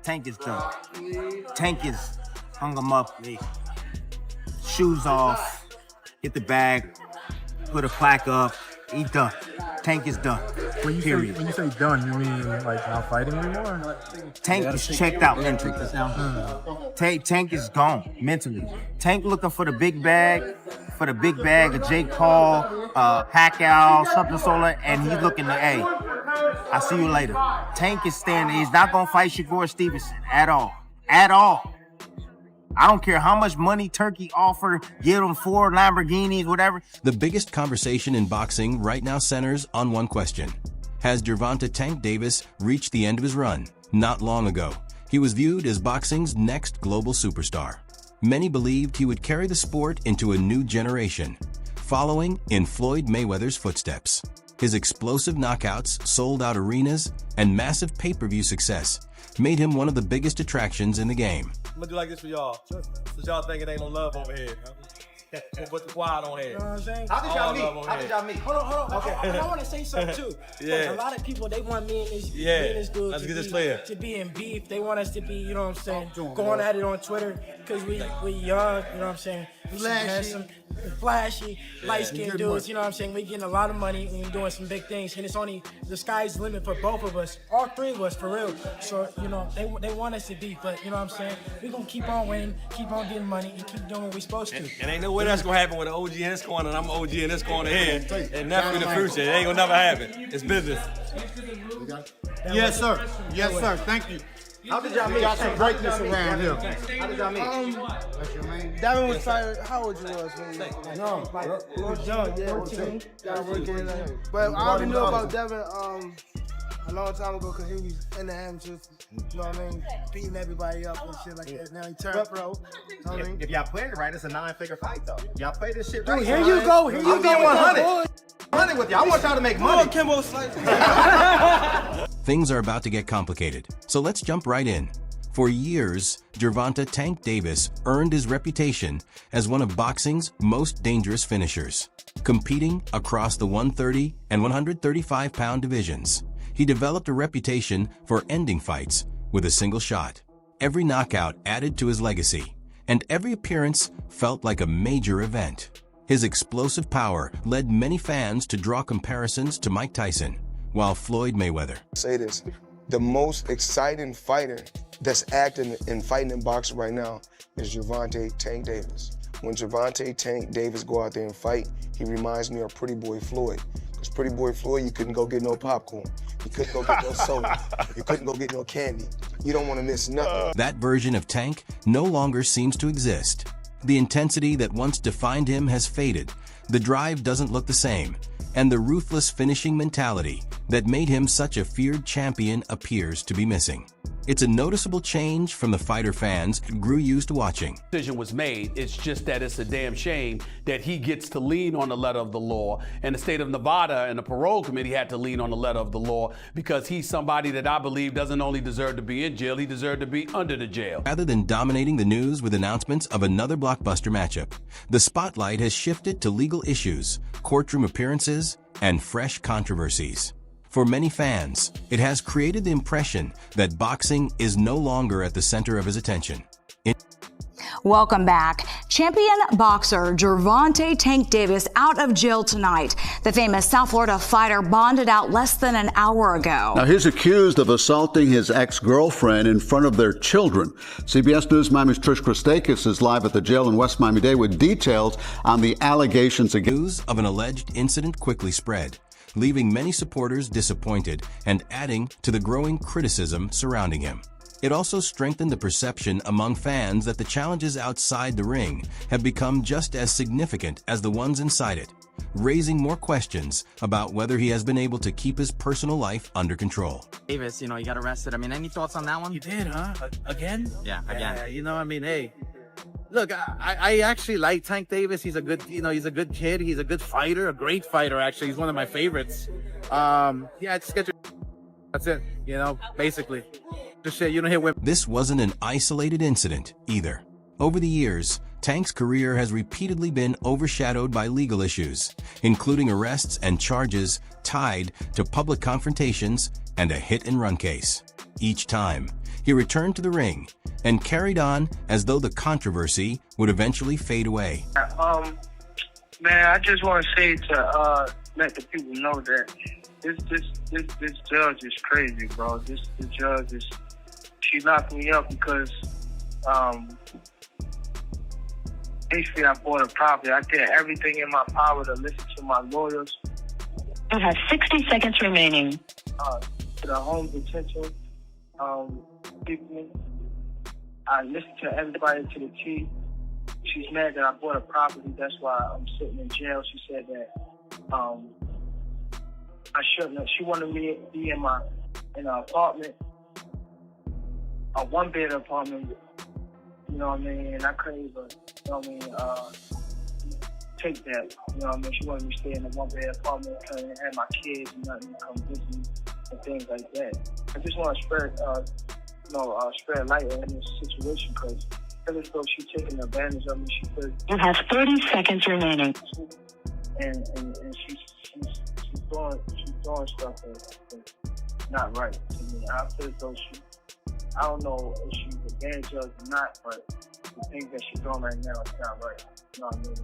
Tank is done. Tank is hung him up. Shoes off. Get the bag. Put a plaque up. He done. Tank is done. Period. When you say done, you mean like not fighting anymore? Tank is checked out mentally. Tank is gone mentally. Tank looking for the big bag, a Jake Paul, Pacquiao, something sort, and he's looking to, hey, I'll see you later. Tank is standing. He's not gonna fight Shakur Stevenson at all. At all. I don't care how much money Turkey offered, give him 4 Lamborghinis, whatever. The biggest conversation in boxing right now centers on one question. Has Gervonta "Tank" Davis reached the end of his run? Not long ago, he was viewed as boxing's next global superstar. Many believed he would carry the sport into a new generation, following in Floyd Mayweather's footsteps. His explosive knockouts, sold-out arenas, and massive pay-per-view success made him one of the biggest attractions in the game. I'm gonna do like this for y'all. Since y'all think it ain't no love over here. We'll put the quiet on here. You know what I'm saying? How did y'all meet? Hold on. Okay. I want to say something too. Yeah. A lot of people, they want me and this, dude Let's get this clear. to be in beef. They want us to be, you know what I'm saying, going at it on Twitter because we young, you know what I'm saying? Flashy, light-skinned dudes, you know what I'm saying? We getting a lot of money and we doing some big things, and it's only the sky's the limit for both of us, all 3 of us, for real. So, you know, they want us to beef, but you know what I'm saying? We gonna keep on winning, keep on getting money, and keep doing what we supposed to. And ain't no way that's gonna happen with an OG in this corner and I'm OG in this corner here. And never in the future. It ain't gonna never happen. It's business. Yes, sir. Yes, sir. Thank you. How did y'all meet? Got some greatness around here. How did y'all meet? Devin was trying. How old you was? No, young, 14. But I already knew about Devin a long time ago because he was in the amateurs. You know what I mean? Beating everybody up and shit like that. Now he turned pro. You know what I mean? If y'all played it right, it's a 9-figure fight, though. Y'all play this shit right. Dude, here you go. I'm being 100. 100 with y'all. I want y'all to make money. Things are about to get complicated, so let's jump right in. For years, Gervonta "Tank" Davis earned his reputation as one of boxing's most dangerous finishers. Competing across the 130 and 135-pound divisions, he developed a reputation for ending fights with a single shot. Every knockout added to his legacy, and every appearance felt like a major event. His explosive power led many fans to draw comparisons to Mike Tyson, while Floyd Mayweather. Say this, the most exciting fighter that's acting and fighting in boxing right now is Gervonta "Tank" Davis. When Gervonta "Tank" Davis go out there and fight, he reminds me of Pretty Boy Floyd. Because Pretty Boy Floyd, you couldn't go get no popcorn. You couldn't go get no soda. You couldn't go get no candy. You don't want to miss nothing. That version of Tank no longer seems to exist. The intensity that once defined him has faded. The drive doesn't look the same, and the ruthless finishing mentality that made him such a feared champion appears to be missing. It's a noticeable change from the fighter fans grew used to watching. Decision was made. It's just that it's a damn shame that he gets to lean on the letter of the law, and the state of Nevada and the parole committee had to lean on the letter of the law because he's somebody that I believe doesn't only deserve to be in jail, he deserved to be under the jail. Rather than dominating the news with announcements of another blockbuster matchup, the spotlight has shifted to legal issues, courtroom appearances, and fresh controversies. For many fans, it has created the impression that boxing is no longer at the center of his attention. Welcome back. Champion boxer Gervonta "Tank" Davis out of jail tonight. The famous South Florida fighter bonded out less than an hour ago. Now he's accused of assaulting his ex-girlfriend in front of their children. CBS News Miami's Trish Christakis is live at the jail in West Miami-Dade with details on the allegations against. News of an alleged incident quickly spread, leaving many supporters disappointed and adding to the growing criticism surrounding him. It also strengthened the perception among fans that the challenges outside the ring have become just as significant as the ones inside it, raising more questions about whether he has been able to keep his personal life under control. Davis, you know, he got arrested. I mean, any thoughts on that one? You did, huh? Again? Yeah, again. You know, I mean, hey. Look, I actually like Tank Davis. He's a good, he's a good kid. He's a good fighter, a great fighter, actually. He's one of my favorites. Yeah, just get your... That's it, basically. Just say you don't hear women. This wasn't an isolated incident, either. Over the years, Tank's career has repeatedly been overshadowed by legal issues, including arrests and charges tied to public confrontations and a hit-and-run case. each time, he returned to the ring and carried on as though the controversy would eventually fade away. Man, I just want to say to let the people know that this judge is crazy, bro. This judge is, she locked me up because basically I bought a property. I did everything in my power to listen to my lawyers. You have 60 seconds remaining. To the home detention people. I listened to everybody to the T. She's mad that I bought a property. That's why I'm sitting in jail. She said that I shouldn't have. She wanted me to be in an apartment, a one-bed apartment. You know what I mean? And I couldn't even, you know what I mean, take that. You know what I mean? She wanted me to stay in a one-bed apartment and have my kids and nothing to come visit me and things like that. I just want to spread light on this situation because I feel as though she's taking advantage of me. You have 30 seconds remaining. And she's doing stuff that's not right to me. I feel as though I don't know if she's a bad judge or not, but the things that she's doing right now is not right. You know what I mean?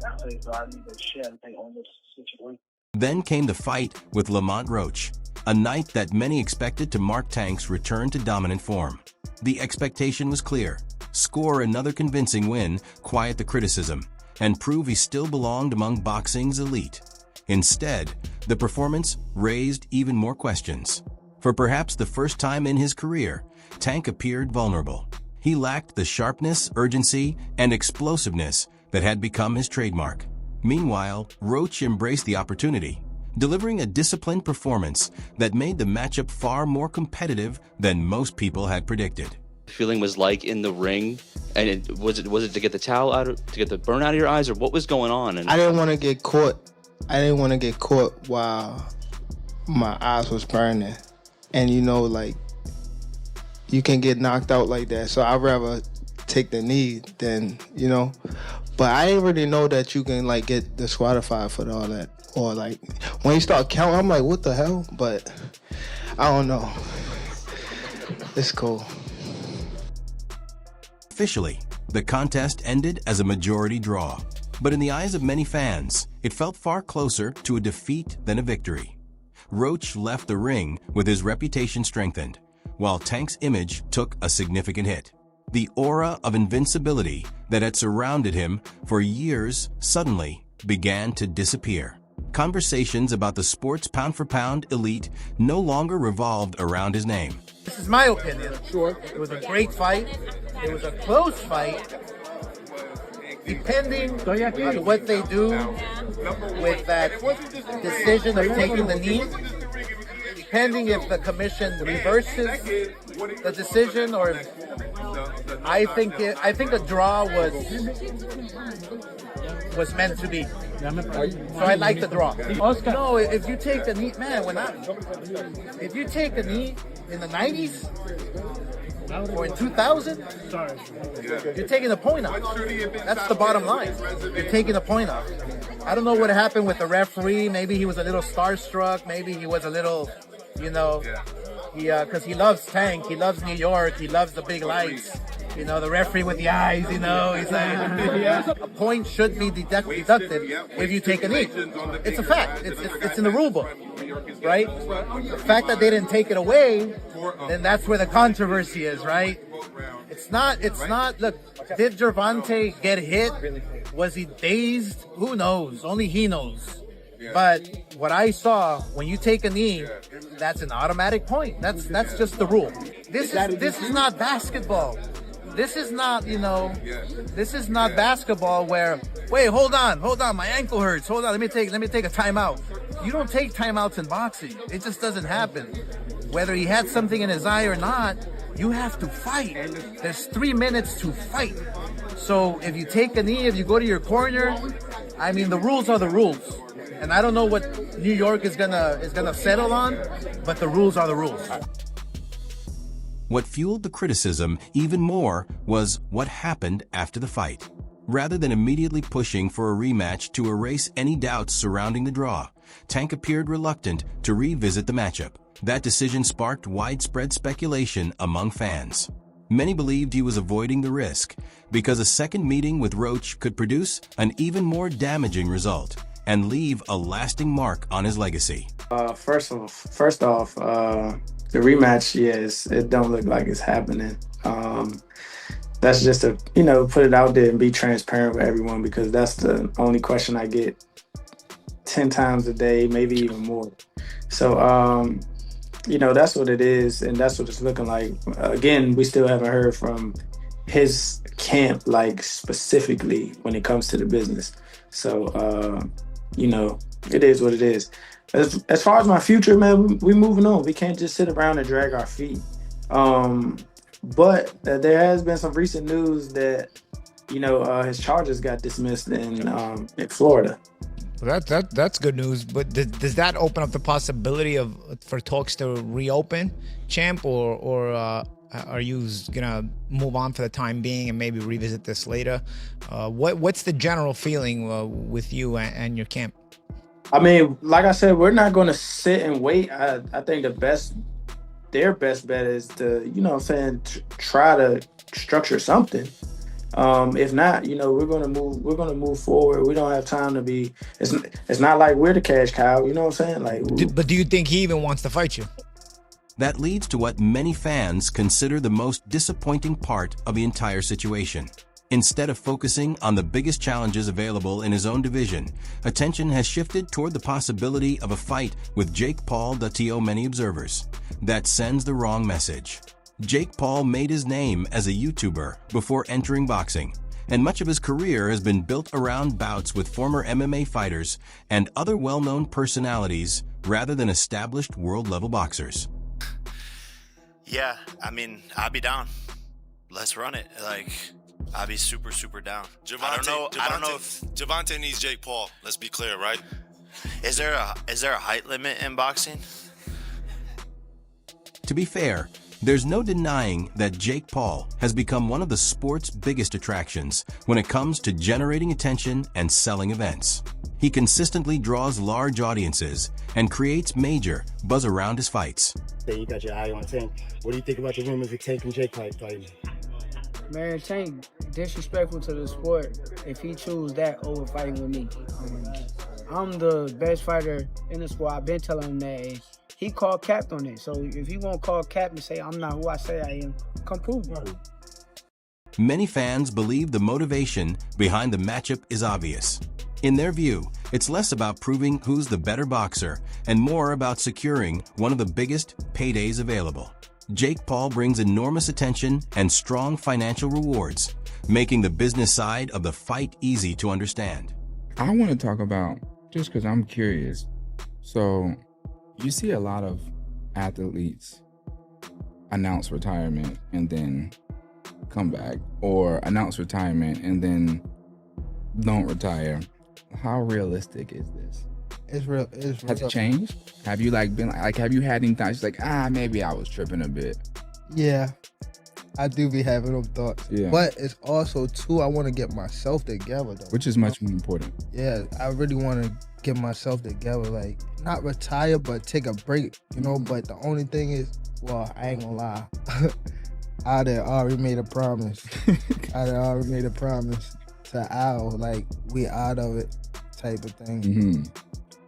I feel as though I need to shed light on this situation. Then came the fight with Lamont Roach, a night that many expected to mark Tank's return to dominant form. The expectation was clear: score another convincing win, quiet the criticism, and prove he still belonged among boxing's elite. Instead, the performance raised even more questions. For perhaps the first time in his career, Tank appeared vulnerable. He lacked the sharpness, urgency, and explosiveness that had become his trademark. Meanwhile, Roach embraced the opportunity, delivering a disciplined performance that made the matchup far more competitive than most people had predicted. Feeling was like in the ring, and was it to get the towel out, to get the burn out of your eyes, or what was going on? And I didn't want to get caught. I didn't want to get caught while my eyes was burning, and like you can get knocked out like that. So I'd rather take the knee than But I didn't really know that you can get disqualified for all that, or when you start counting, I'm like, what the hell? But I don't know. It's cool. Officially, the contest ended as a majority draw, but in the eyes of many fans, it felt far closer to a defeat than a victory. Roach left the ring with his reputation strengthened, while Tank's image took a significant hit. The aura of invincibility that had surrounded him for years suddenly began to disappear. Conversations about the sport's pound-for-pound elite no longer revolved around his name. This is my opinion. Sure. It was a great fight. It was a close fight. Depending on what they do with that decision of taking the knee, depending if the commission reverses the decision, or I think the draw was meant to be. So I like the draw. No, if you take the knee, man, if you take the knee in the 90s or in 2000, you're taking the point off. That's the bottom line. You're taking the point off. I don't know what happened with the referee. Maybe he was a little starstruck. Maybe he was a little, because he loves Tank. He loves New York. He loves the big lights. The referee with the eyes, he's like, a point should be deducted if you take a knee. It's a fact. It's in the rule book, right? The fact that they didn't take it away, then that's where the controversy is, right? It's not, look, did Gervonta get hit? Was he dazed? Who knows? Only he knows. But what I saw, when you take a knee, that's an automatic point. That's just the rule. This is not basketball. This is not, this is not basketball where, wait, hold on, my ankle hurts. Hold on, let me take a timeout. You don't take timeouts in boxing. It just doesn't happen. Whether he had something in his eye or not, you have to fight. There's 3 minutes to fight. So if you take a knee, if you go to your corner, the rules are the rules. And I don't know what New York is gonna settle on, but the rules are the rules. What fueled the criticism even more was what happened after the fight. Rather than immediately pushing for a rematch to erase any doubts surrounding the draw, Tank appeared reluctant to revisit the matchup. That decision sparked widespread speculation among fans. Many believed he was avoiding the risk because a second meeting with Roach could produce an even more damaging result and leave a lasting mark on his legacy. First off, the rematch, yes, it don't look like it's happening. That's just to, put it out there and be transparent with everyone, because that's the only question I get 10 times a day, maybe even more. So, that's what it is, and that's what it's looking like. Again, we still haven't heard from his camp, like specifically when it comes to the business. So, it is what it is. As far as my future, man, we moving on. We can't just sit around and drag our feet. But there has been some recent news that, his charges got dismissed in Florida. Well, that's good news. But does that open up the possibility for talks to reopen, champ, or are you gonna move on for the time being and maybe revisit this later? What's the general feeling with you and your camp? I mean, like I said, we're not going to sit and wait. I think their best bet is to, try to structure something. If not, we're gonna move forward. We don't have time to be. It's not like we're the cash cow. You know what I'm saying? But do you think he even wants to fight you? That leads to what many fans consider the most disappointing part of the entire situation. Instead of focusing on the biggest challenges available in his own division, attention has shifted toward the possibility of a fight with Jake Paul to many observers. That sends the wrong message. Jake Paul made his name as a YouTuber before entering boxing, and much of his career has been built around bouts with former MMA fighters and other well-known personalities rather than established world-level boxers. Yeah, I mean, I'll be down. Let's run it. I'll be super, super down. I don't know if Gervonta needs Jake Paul. Let's be clear, right? Is there a height limit in boxing? To be fair, there's no denying that Jake Paul has become one of the sport's biggest attractions when it comes to generating attention and selling events. He consistently draws large audiences and creates major buzz around his fights. You got your eye on Tank. What do you think about the rumors of Tank and Jake fighting? Man, Tank disrespectful to the sport if he choose that over fighting with me. I'm the best fighter in the sport. I've been telling him that. He called cap on it. So if he won't call cap and say I'm not who I say I am, come prove it. Many fans believe the motivation behind the matchup is obvious. In their view, it's less about proving who's the better boxer and more about securing one of the biggest paydays available. Jake Paul brings enormous attention and strong financial rewards, making the business side of the fight easy to understand. I want to talk about, just because I'm curious, so you see a lot of athletes announce retirement and then come back, or announce retirement and then don't retire. How realistic is this? It's real. Has it changed? Have you have you had any thoughts maybe I was tripping a bit? Yeah, I do be having them thoughts. Yeah. But it's also too, I want to get myself together though. Which is much more important. Yeah, I really want to get myself together, not retire, but take a break, But the only thing is, well, I ain't gonna lie. I had already made a promise. To Al, we out of it type of thing. Mm-hmm.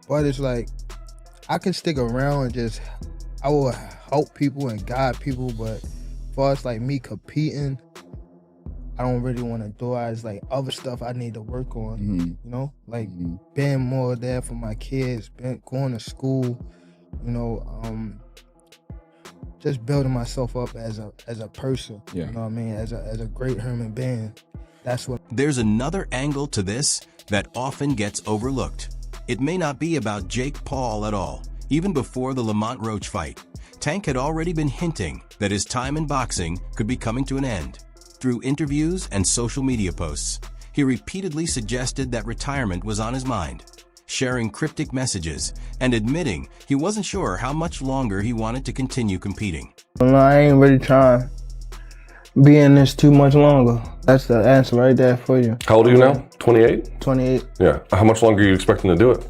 But it's I can stick around and I will help people and guide people, but as far as me competing, I don't really want to do it. It's other stuff I need to work on, being more there for my kids, going to school, just building myself up as a person, yeah. You know what I mean, as a great human being. That's what. There's another angle to this that often gets overlooked. It may not be about Jake Paul at all. Even before the Lamont Roach fight, Tank had already been hinting that his time in boxing could be coming to an end. Through interviews and social media posts, he repeatedly suggested that retirement was on his mind, sharing cryptic messages and admitting he wasn't sure how much longer he wanted to continue competing. I ain't really trying Be in this too much longer. That's the answer right there for you. How old are you now? 28? 28. Yeah. How much longer are you expecting to do it?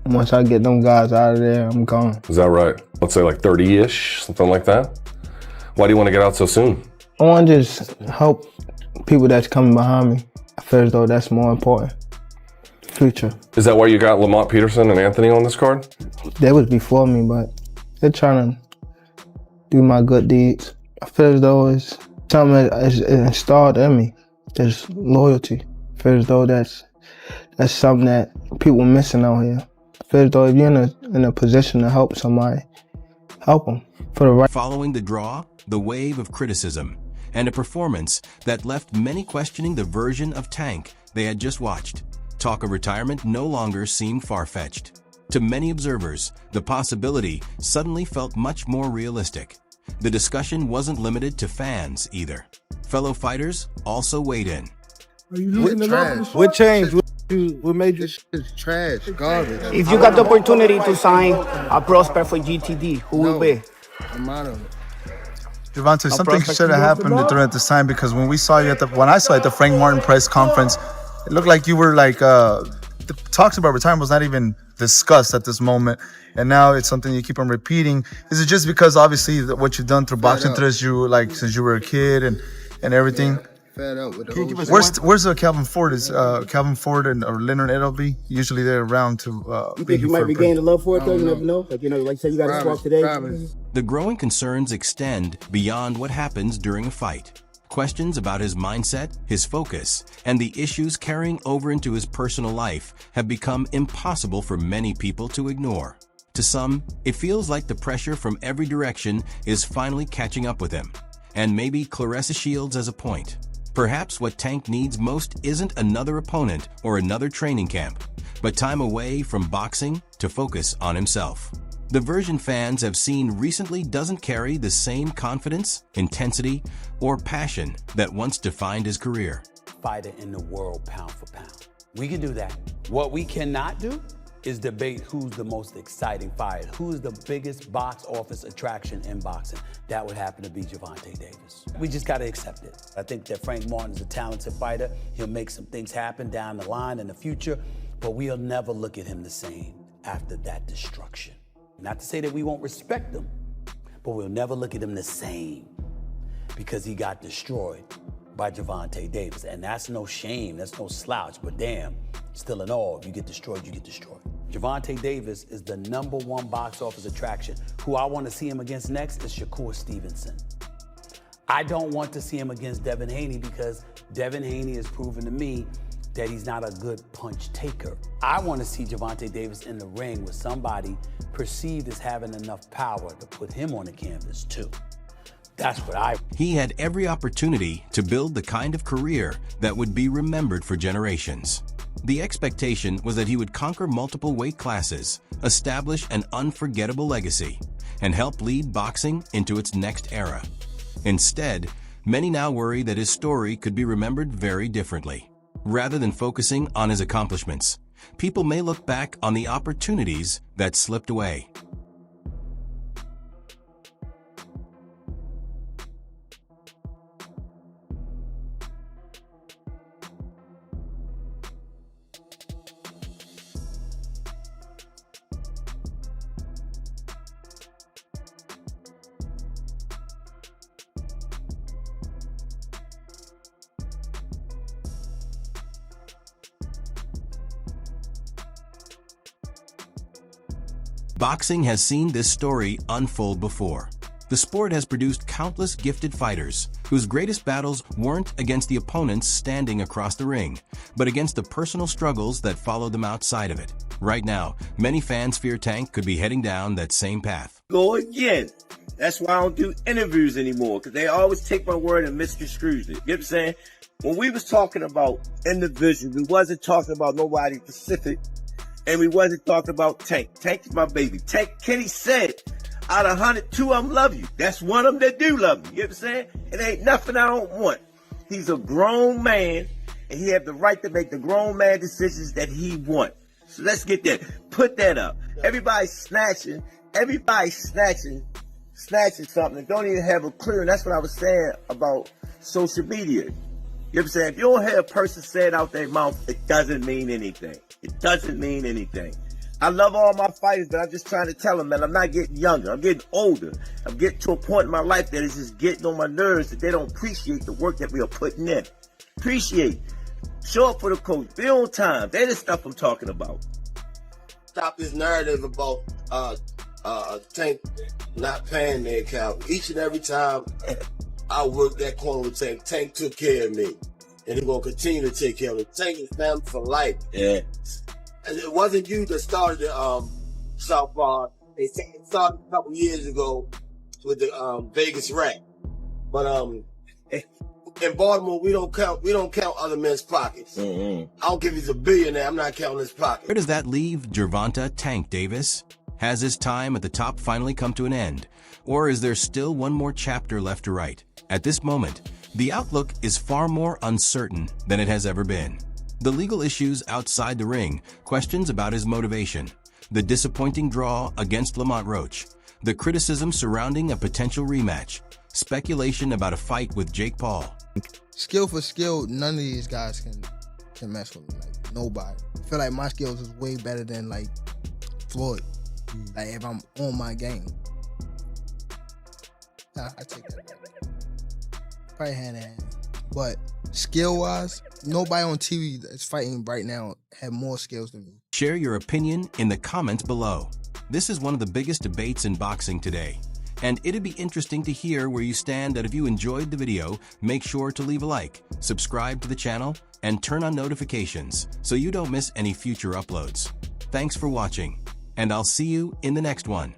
Once I get them guys out of there, I'm gone. Is that right? Let's say like 30-ish, something like that? Why do you want to get out so soon? I want to just help people that's coming behind me. I feel as though that's more important. Future. Is that why you got Lamont Peterson and Anthony on this card? They was before me, but they're trying to do my good deeds. I feel as though it's something that's installed in me. There's loyalty. I feel as though that's something that people are missing out here. I feel as though if you're in a position to help somebody, help them for the right. Following the draw, the wave of criticism, and a performance that left many questioning the version of Tank they had just watched, talk of retirement no longer seemed far-fetched. To many observers, the possibility suddenly felt much more realistic. The discussion wasn't limited to fans either. Fellow fighters also weighed in. Are you losing the love? What changed? What made you? It's trash, garbage. If you got the opportunity to sign a prospect for GTD, who will be? I'm out of it. Gervonta, something should have happened during this time, because when I saw you at the Frank Martin press conference, it looked like you were like the talks about retirement was not even discussed at this moment, and now it's something you keep on repeating. Is it just because obviously what you've done through BoxingThe, since you were a kid and everything? Fed up with the Where's Calvin Ford? Is Calvin Ford or Leonard Edelby usually they're around to? You think you might be gaining love for it though? You never know. Like like say you got to swap today. The growing concerns extend beyond what happens during a fight. Questions about his mindset, his focus, and the issues carrying over into his personal life have become impossible for many people to ignore. To some, it feels like the pressure from every direction is finally catching up with him, and maybe Claressa Shields as a point. Perhaps what Tank needs most isn't another opponent or another training camp, but time away from boxing to focus on himself. The version fans have seen recently doesn't carry the same confidence, intensity, or passion that once defined his career. Fighter in the world, pound for pound. We can do that. What we cannot do is debate who's the most exciting fighter, who's the biggest box office attraction in boxing. That would happen to be Gervonta Davis. We just got to accept it. I think that Frank Martin is a talented fighter. He'll make some things happen down the line in the future, but we'll never look at him the same after that destruction. Not to say that we won't respect him, but we'll never look at him the same because he got destroyed by Gervonta Davis. And that's no shame, that's no slouch, but damn, still in all, if you get destroyed, you get destroyed. Gervonta Davis is the #1 box office attraction. Who I want to see him against next is Shakur Stevenson. I don't want to see him against Devin Haney because Devin Haney has proven to me that he's not a good punch taker. I want to see Gervonta Davis in the ring with somebody perceived as having enough power to put him on the canvas too. That's what He had every opportunity to build the kind of career that would be remembered for generations. The expectation was that he would conquer multiple weight classes, establish an unforgettable legacy, and help lead boxing into its next era. Instead, many now worry that his story could be remembered very differently. Rather than focusing on his accomplishments, people may look back on the opportunities that slipped away. Boxing has seen this story unfold before. The sport has produced countless gifted fighters whose greatest battles weren't against the opponents standing across the ring, but against the personal struggles that followed them outside of it. Right now, many fans fear Tank could be heading down that same path. Go again. That's why I don't do interviews anymore, because they always take my word and misconstrue it. You know what I'm saying? When we was talking about individuals, we wasn't talking about nobody specific. And we wasn't talking about Tank. Tank is my baby. Tank, Kenny said, out of 100, 2 of them love you. That's one of them that do love you. You know what I'm saying? It ain't nothing I don't want. He's a grown man, and he have the right to make the grown man decisions that he want. So let's get that. Put that up. Everybody's snatching something and don't even have a clue. And that's what I was saying about social media. You know what I'm saying? If you don't hear a person say it out their mouth, it doesn't mean anything. It doesn't mean anything. I love all my fighters, but I'm just trying to tell them, man, I'm not getting younger. I'm getting older. I'm getting to a point in my life that is just getting on my nerves that they don't appreciate the work that we are putting in. Appreciate. Show up for the coach. Be on time. That is stuff I'm talking about. Stop this narrative about Tank not paying their account. Each and every time I worked that corner with Tank, Tank took care of me. And he's going to continue to take care of me. Tank is family for life. Yeah. And it wasn't you that started the Southpaw. They started a couple years ago with the Vegas Rat. But in Baltimore, we don't count other men's pockets. I don't care if he's a billionaire. I'm not counting his pockets. Where does that leave Gervonta "Tank" Davis? Has his time at the top finally come to an end? Or is there still one more chapter left to write? At this moment, the outlook is far more uncertain than it has ever been. The legal issues outside the ring, questions about his motivation, the disappointing draw against Lamont Roach, the criticism surrounding a potential rematch, speculation about a fight with Jake Paul. Skill for skill, none of these guys can mess with me. Like, nobody. I feel like my skills is way better than, like, Floyd. Like, if I'm on my game. I take that back. Probably hand in hand. But skill-wise, nobody on TV that's fighting right now have more skills than me. Share your opinion in the comments below. This is one of the biggest debates in boxing today, and it'd be interesting to hear where you stand. That if you enjoyed the video, make sure to leave a like, subscribe to the channel, and turn on notifications so you don't miss any future uploads. Thanks for watching, and I'll see you in the next one.